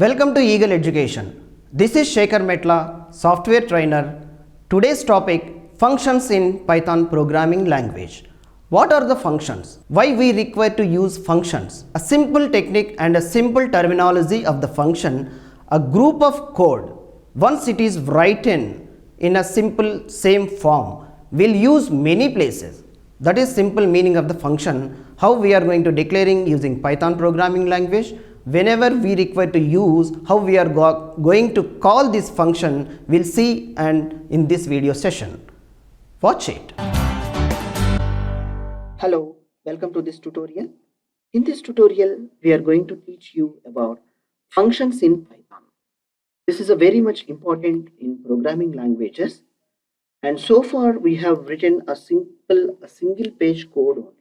Welcome to Eagle Education. This is Sekhar Metla, software trainer. Today's topic, functions in Python programming language. What are the functions? Why we require to use functions? A simple technique and a simple terminology of the function, a group of code. Once it is written in a simple same form, we'll use many places. That is simple meaning of the function. How we are going to declaring using Python programming language. Whenever we require to use, how we are going to call this function, we'll see and in this video session. Watch it. Hello, welcome to this tutorial. In this tutorial, we are going to teach you about functions in Python. This is a very much important in programming languages. And so far, we have written a single page code only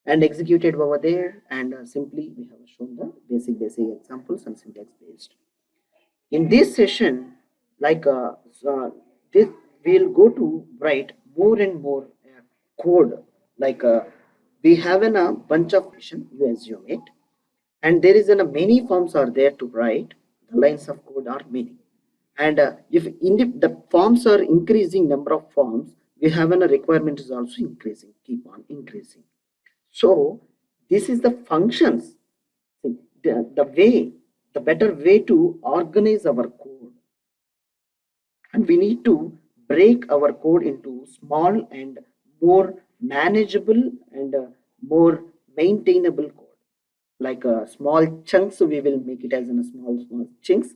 and executed over there, and simply we have shown the basic examples and syntax based. In this session, this we'll go to write more and more code. We have a bunch of question, you assume it, and there is many forms are there to write. The lines of code are many, and if the forms are increasing, number of forms we have a requirement is also increasing, keep on increasing. So this is the functions, the better way to organize our code, and we need to break our code into small and more manageable and more maintainable code. Like small chunks, we will make it as in a small chunks,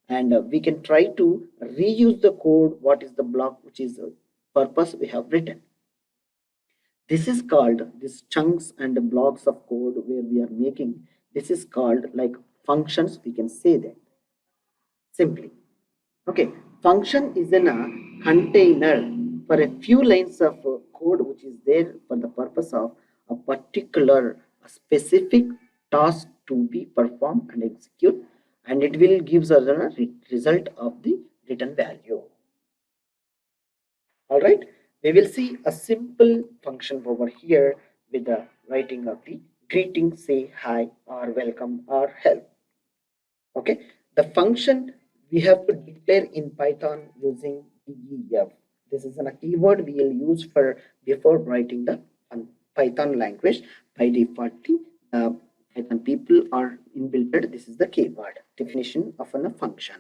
and we can try to reuse the code. What is the block which is the purpose we have written? This is called, these chunks and blocks of code where we are making, this is called like functions. We can say that simply. Okay, function is in a container for a few lines of code which is there for the purpose of a particular specific task to be performed and execute, and it will give us a result of the written value. All right, we will see a simple function over here with the writing of the greeting, say hi or welcome or help. Okay, the function we have to declare in Python using def. This is a keyword we will use for before writing the Python language. By default, Python people are inbuilt. This is the keyword definition of a function.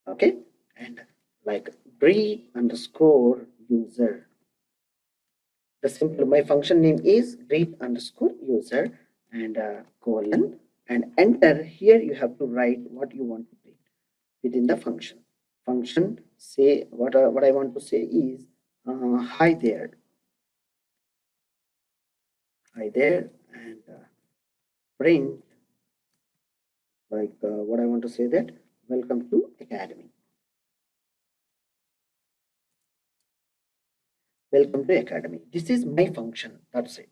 Okay, and like greet underscore user. The simple, my function name is greet underscore user and colon and enter. Here you have to write what you want to print within the function. Function say what I want to say is hi there, and print like what I want to say that welcome to Academy. Welcome to Academy. This is my function. That's it.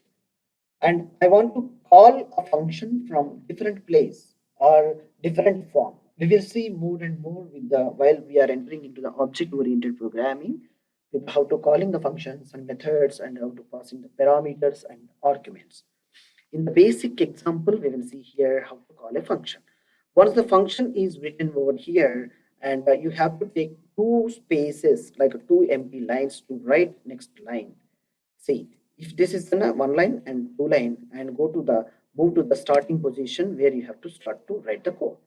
And I want to call a function from different place or different form. We will see more and more with the while we are entering into the object-oriented programming with how to calling the functions and methods and how to pass in the parameters and arguments. In the basic example, we will see here how to call a function. Once the function is written over here, and you have to take two spaces, like two empty lines to write next line. See, if this is one line and two line, and go to the move to the starting position where you have to start to write the code.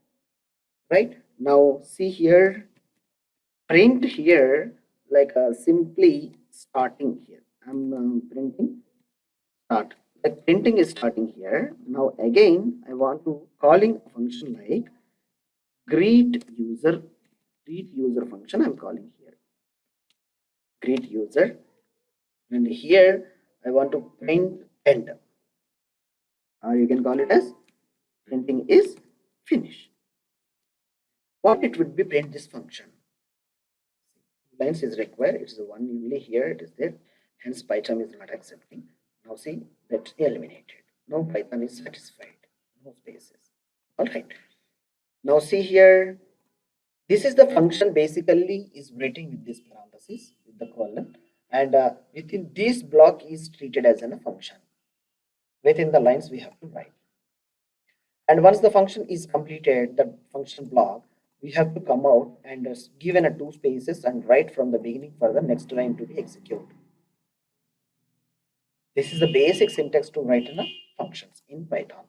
Right now, see here, print here like simply starting here. I'm printing start. Like printing is starting here. Now again, I want to calling a function like greet user function. I'm calling here greet user, and here I want to print end, or you can call it as printing is finished. What it would be print this function? Lines is required. It's the one only here. It is there. Hence Python is not accepting. Now see, that's eliminated. Now Python is satisfied. No spaces. All right. Now see here. This is the function basically is written with this parenthesis with the colon, and within this block is treated as a function. Within the lines we have to write. And once the function is completed, the function block, we have to come out and given a two spaces and write from the beginning for the next line to be executed. This is the basic syntax to write in a functions in Python.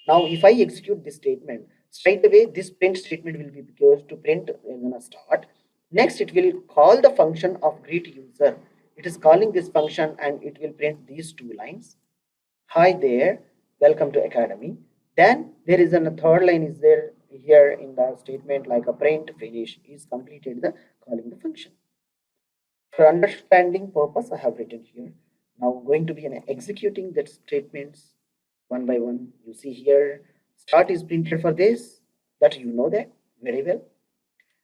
Now, if I execute this statement, straight away this print statement will be goes to print in a start. Next, it will call the function of greet user. It is calling this function and it will print these two lines. Hi there, welcome to Academy. Then there is a third line is there here in the statement like a print finish is completed the calling the function. For understanding purpose, I have written here. Now going to be an executing that statements one by one. You see here, start is printed for this, that you know that very well.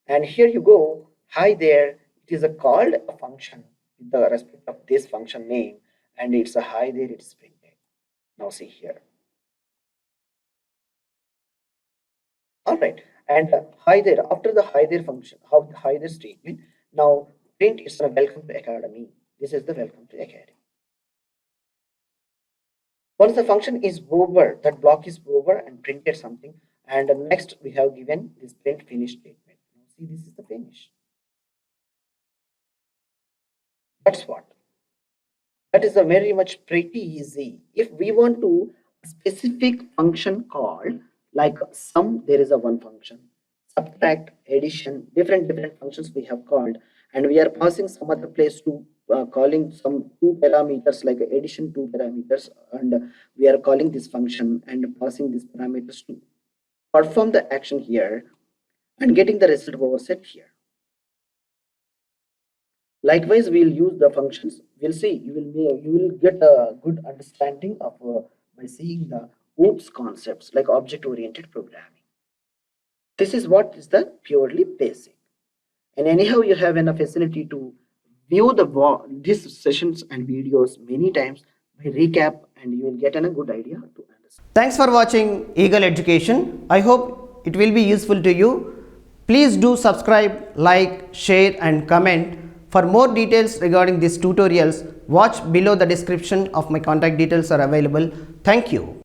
And here you go, hi there, it is a called a function with the respect of this function name, and it's a hi there, it's printed. Now see here. All right, and hi there, after the hi there function, how the hi there statement, now print is a welcome to Academy. This is the welcome to Academy. Once the function is over, that block is over and printed something, and next we have given this print finish statement. Now see, this is the finish. That's what. That is a very much pretty easy. If we want to specific function called like sum, there is a one function. Subtract, addition, different functions we have called, and we are passing some other place to calling some two parameters like addition two parameters, and we are calling this function and passing these parameters to perform the action here and getting the result overset here. Likewise, we'll use the functions. We'll see. You will get a good understanding of by seeing the OOPS concepts like object-oriented programming. This is what is the purely basic. And anyhow, you have enough facility to view these sessions and videos many times by recap, and you will get a good idea to understand. Thanks for watching Eagle Education. I hope it will be useful to you. Please do subscribe, like, share and comment. For more details regarding these tutorials, watch below. The description of my contact details are available. Thank you.